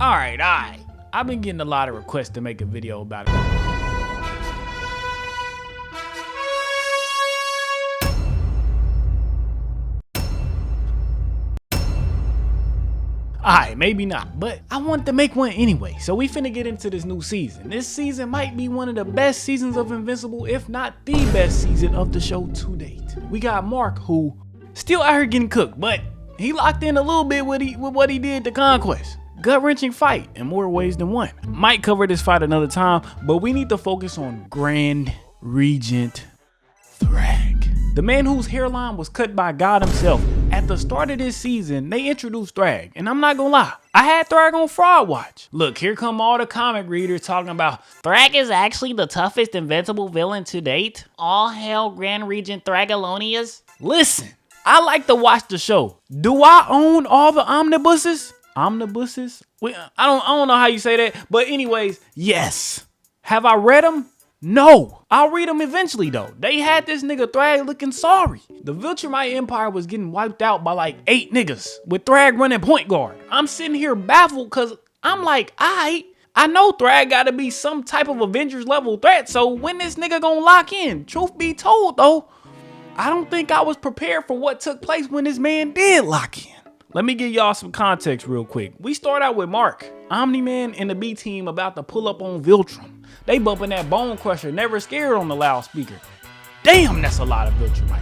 Alright. I've been getting a lot of requests to make a video about it. Alright, maybe not, but I wanted to make one anyway, so we finna get into this new season. This season might be one of the best seasons of Invincible, if not the best season of the show to date. We got Mark, who still out here getting cooked, but he locked in a little bit with what he did to Conquest. Gut-wrenching fight in more ways than one. Might cover this fight another time, but we need to focus on Grand Regent Thrag. The man whose hairline was cut by God himself. At the start of this season, they introduced Thrag, and I'm not gonna lie, I had Thrag on Fraud Watch. Look, here come all the comic readers talking about Thrag is actually the toughest Invincible villain to date. All hail Grand Regent Thragolonius. Listen, I like to watch the show. Do I own all the omnibuses? Omnibuses? I don't know how you say that, but anyways, yes. Have I read them? No. I'll read them eventually though. They had this nigga Thrag looking sorry. The Viltrumite Empire was getting wiped out by like 8 niggas with Thrag running point guard. I'm sitting here baffled cause I'm like, I know Thrag gotta be some type of Avengers level threat, so when this nigga gonna lock in? Truth be told though, I don't think I was prepared for what took place when this man did lock in. Let me give y'all some context real quick. We start out with Mark, Omni-Man and the B team about to pull up on Viltrum. They bumping that bone crusher, never scared on the loudspeaker. Damn, that's a lot of Viltrumites.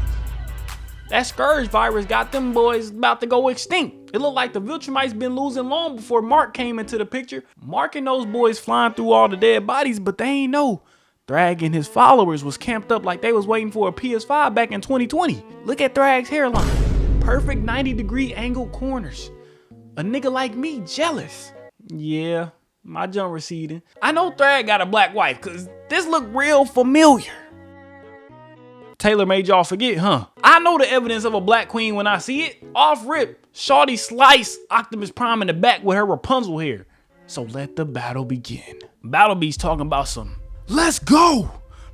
That Scourge virus got them boys about to go extinct. It looked like the Viltrumites been losing long before Mark came into the picture. Mark and those boys flying through all the dead bodies, but they ain't know Thrag and his followers was camped up like they was waiting for a PS5 back in 2020. Look at Thrag's hairline. Perfect 90-degree angle corners. A nigga like me jealous. Yeah, my jump receding. I know Thrag got a black wife cause this look real familiar. Taylor made y'all forget, huh? I know the evidence of a black queen when I see it. Off rip, shawty slice Optimus Prime in the back with her Rapunzel hair. So let the battle begin. Battle Beast talking about some, let's go.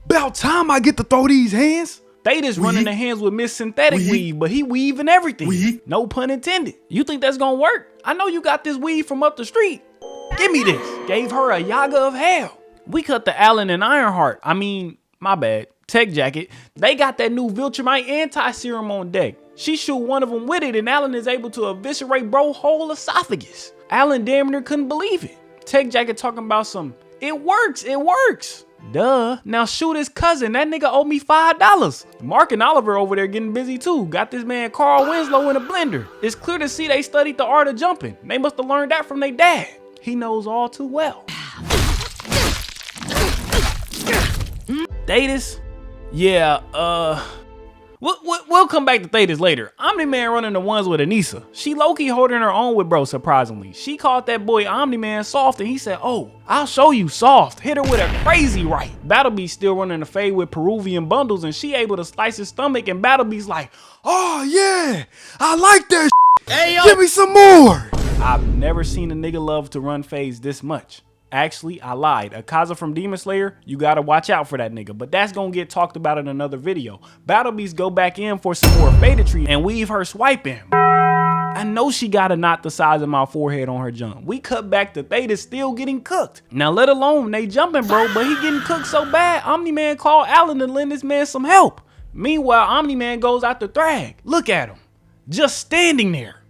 About time I get to throw these hands. They just running the hands with Miss Synthetic weave, but he weaving everything. No pun intended. You think that's gonna work? I know you got this weave from up the street. Give me this. Gave her a Yaga of hell. We cut the Allen and Ironheart. I mean, my bad. Tech Jacket. They got that new Viltrumite anti-serum on deck. She shoot one of them with it and Allen is able to eviscerate bro whole esophagus. Allen damn near couldn't believe it. Tech Jacket talking about some, it works. Duh. Now shoot his cousin. That nigga owe me $5. Mark and Oliver over there getting busy too. Got this man Carl Winslow in a blender. It's clear to see they studied the art of jumping. They must have learned that from their dad. He knows all too well. Thetis? Yeah, we'll come back to Thetis later. Omni-Man running the ones with Anissa. She low-key holding her own with bro, surprisingly. She called that boy Omni-Man soft and he said, oh, I'll show you soft. Hit her with a crazy right. Battle Beast still running the fade with Peruvian bundles and she able to slice his stomach and Battle Beast like, oh yeah, I like that shit. Hey, yo. Give me some more. I've never seen a nigga love to run phase this much. Actually, I lied. Akaza from Demon Slayer, you gotta watch out for that nigga, but that's gonna get talked about in another video. Battle Beast go back in for some more Fatatry and weave her swiping. I know she got a knot the size of my forehead on her jump. We cut back to Thetis still getting cooked. Now let alone they jumping bro, but he getting cooked so bad, Omni-Man called Allen to lend this man some help. Meanwhile, Omni-Man goes after Thrag. Look at him, just standing there,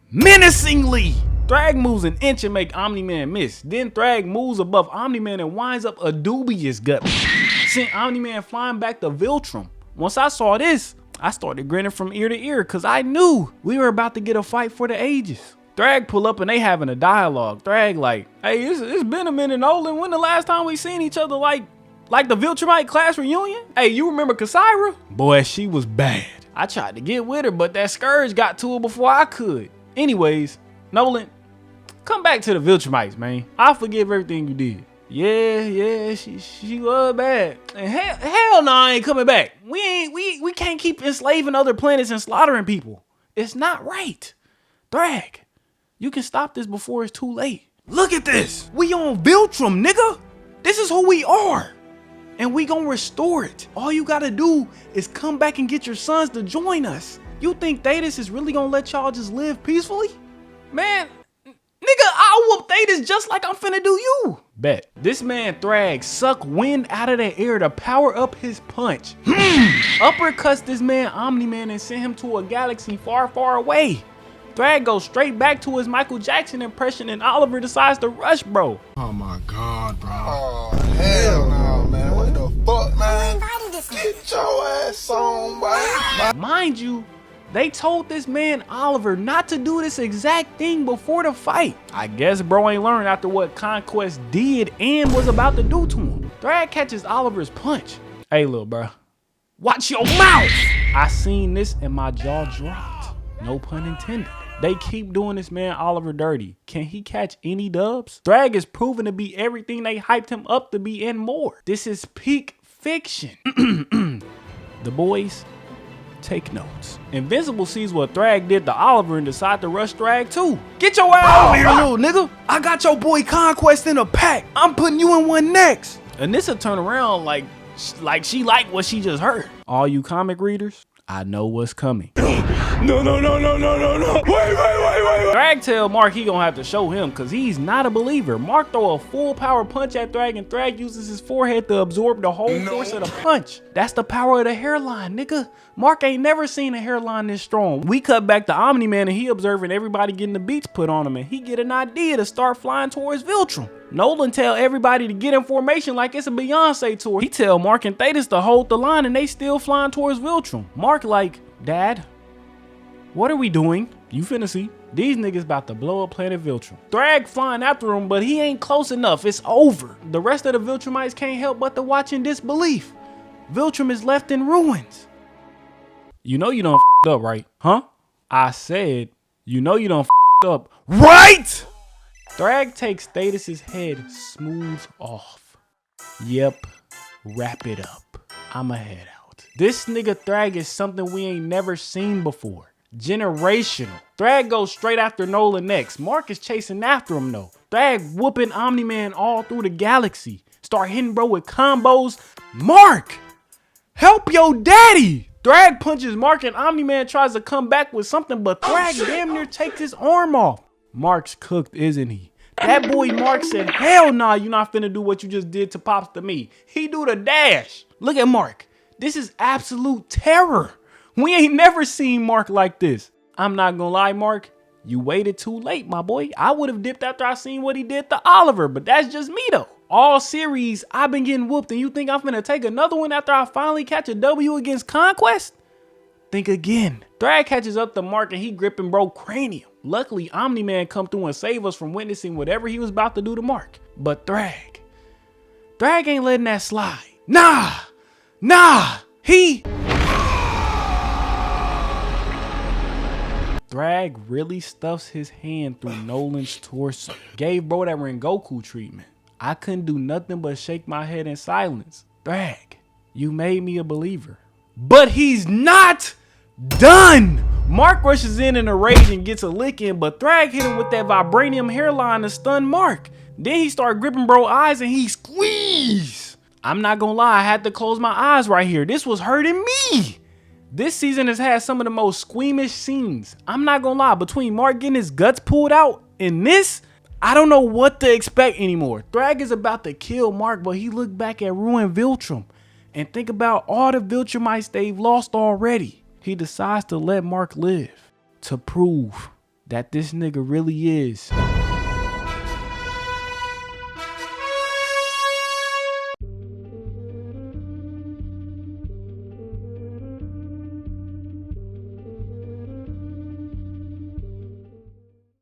menacingly. Thrag moves an inch and make Omni-Man miss. Then Thrag moves above Omni-Man and winds up a dubious gut. Sent Omni-Man flying back to Viltrum. Once I saw this, I started grinning from ear to ear because I knew we were about to get a fight for the ages. Thrag pull up and they having a dialogue. Thrag like, hey, it's been a minute, Nolan. When the last time we seen each other like the Viltrumite class reunion? Hey, you remember Cassira? Boy, she was bad. I tried to get with her, but that Scourge got to her before I could. Anyways, Nolan, come back to the Viltrumites, man. I forgive everything you did. Yeah, she was bad. And hell no, I ain't coming back. We can't keep enslaving other planets and slaughtering people. It's not right. Thrag, you can stop this before it's too late. Look at this. We on Viltrum, nigga. This is who we are. And we gonna restore it. All you gotta do is come back and get your sons to join us. You think Thetis is really gonna let y'all just live peacefully? Man, nigga, I'll whoop Thetis is just like I'm finna do you. Bet. This man Thrag suck wind out of the air to power up his punch. Uppercuts this man Omni-Man and send him to a galaxy far, far away. Thrag goes straight back to his Michael Jackson impression and Oliver decides to rush bro. Oh my God, bro. Oh, hell no, man. What the fuck, man? Get your ass on, boy. Mind you, they told this man Oliver not to do this exact thing before the fight. I guess bro ain't learned after what Conquest did and was about to do to him. Thrag catches Oliver's punch. Hey, little bro, watch your mouth. I seen this and my jaw dropped. No pun intended. They keep doing this man Oliver dirty. Can he catch any dubs? Thrag is proven to be everything they hyped him up to be and more. This is peak fiction. The boys, take notes. Invincible sees what Thrag did to Oliver and decide to rush Thrag too. Get your ass over here, little nigga. I got your boy Conquest in a pack. I'm putting you in one next. Anissa turn around like she liked what she just heard. All you comic readers, I know what's coming. No. Wait. Thrag tell Mark he gonna have to show him cause he's not a believer. Mark throw a full power punch at Thrag and Thrag uses his forehead to absorb the whole force of the punch. That's the power of the hairline, nigga. Mark ain't never seen a hairline this strong. We cut back to Omni-Man and he observing everybody getting the beats put on him and he get an idea to start flying towards Viltrum. Nolan tell everybody to get in formation like it's a Beyonce tour. He tell Mark and Thetis to hold the line and they still flying towards Viltrum. Mark like, Dad, what are we doing? You finna see. These niggas about to blow up planet Viltrum. Thrag flying after him, but he ain't close enough. It's over. The rest of the Viltrumites can't help but to watch in disbelief. Viltrum is left in ruins. You know you done f***ed up, right? Huh? I said, you know you done f***ed up, right? Thrag takes Thetis' head smooth off. Yep, wrap it up. I'ma head out. This nigga Thrag is something we ain't never seen before. Generational. Thrag goes straight after Nolan next. Mark is chasing after him though. Thrag whooping Omni-Man all through the galaxy. Start hitting bro with combos. Mark! Help your daddy! Thrag punches Mark and Omni-Man tries to come back with something, but Thrag damn near takes his arm off. Mark's cooked, isn't he? That boy Mark said, hell nah, you not finna do what you just did to Pops to me. He do the dash. Look at Mark. This is absolute terror. We ain't never seen Mark like this. I'm not gonna lie, Mark. You waited too late, my boy. I would have dipped after I seen what he did to Oliver, but that's just me though. All series, I've been getting whooped and you think I'm finna take another one after I finally catch a W against Conquest? Think again. Thrag catches up to Mark and he gripping bro cranium. Luckily, Omni-Man come through and save us from witnessing whatever he was about to do to Mark. But Thrag ain't letting that slide. Nah, Thrag really stuffs his hand through Nolan's torso. Gave bro that Rengoku treatment. I couldn't do nothing but shake my head in silence. Thrag, you made me a believer. But he's not done! Mark rushes in a rage and gets a lick in, but Thrag hit him with that vibranium hairline to stun Mark. Then he started gripping bro eyes and he squeezed. I'm not gonna lie, I had to close my eyes right here. This was hurting me. This season has had some of the most squeamish scenes. I'm not gonna lie, between Mark getting his guts pulled out and this, I don't know what to expect anymore. Thrag is about to kill Mark, but he looked back at ruined Viltrum and think about all the Viltrumites they've lost already. He decides to let Mark live to prove that this nigga really is